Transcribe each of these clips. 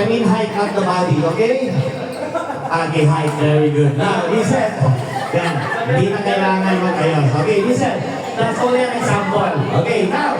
I mean height of the body, okay? Okay, height, very good. Now, listen. Yan, hindi na kailangan mag-ayos. Okay, listen. That's only an example. Okay, now,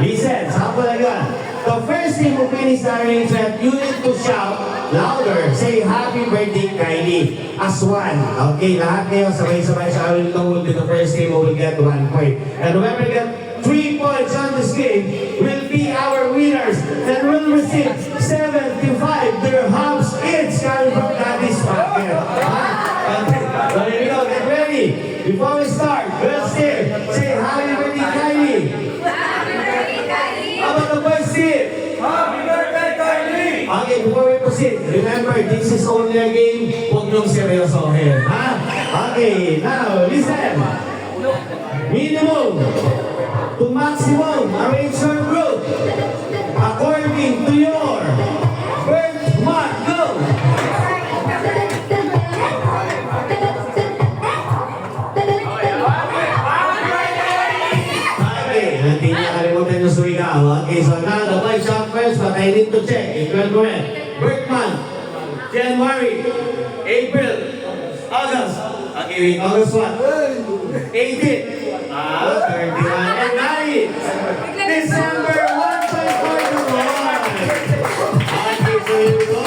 listen, sample again. The first team who finish the arrangement, you need to shout louder. Say, happy birthday, Kylie. As one. Okay, lahat kayo sabay-sabay sa will know the first team who will get 1 point. And whoever get 3 points on this game will be our winners. And will receive 75 dirhams each coming from Daddy's pocket. Okay, so here we go. Get ready. Before we start, girls team, say happy birthday, Kylie. Happy birthday, Kylie! How about the boys team? Happy birthday, Kylie! Okay, before we proceed, remember, this is only a game. Huwag niyong seryosohin, ha? Okay, now, listen. Minimum to maximum, arrange your group according to your birth month. Go! Okay, hindi niya kalimutan yung sumigaw. Okay, so now the boys shot first, but I need to check if you're correct. Birth month, January, April, August. Okay, wait, August what? 18, 31, and 9. December 1 by 41. Okay, so here we go.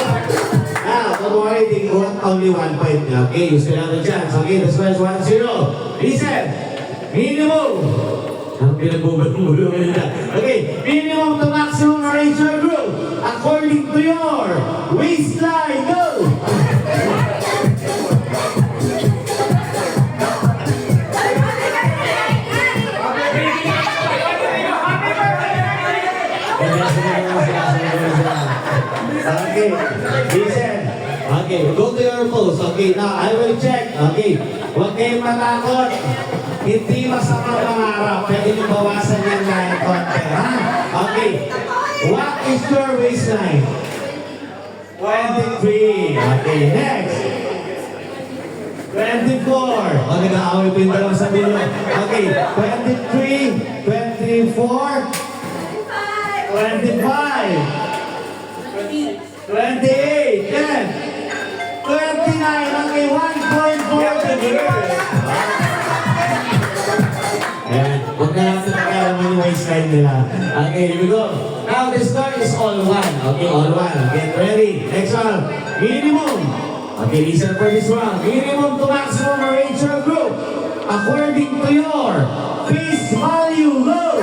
Now, don't worry, they got only 1 point. Okay, you still have a chance. Okay, the score is 1-0. Listen, minimum. Ang pinagbubulo nila. Okay, minimum to maximum arrange your group according to your waistline. Go! Okay, listen. Okay, go to your post. Okay, now I will check. Okay, huwag kayong matakot. Hindi masama pangarap. Pwede nyo bawasan yan na konti. Ha? Okay, what is your waistline? 23. Okay, next. 24. O, nag-aaway pa yung dalawa sa dulo. Okay, 23, 24, 25, 28, 10, 29. Okay, 1 point for the girl. Ayan, huwag na lang nakakalaman yung waistline nila. Okay, here we go. Now, the score is all 1. Okay, all 1. Get ready. Next one. Minimum. Okay, listen for this one. Minimum to maximum arrange your group according to your face value. Go!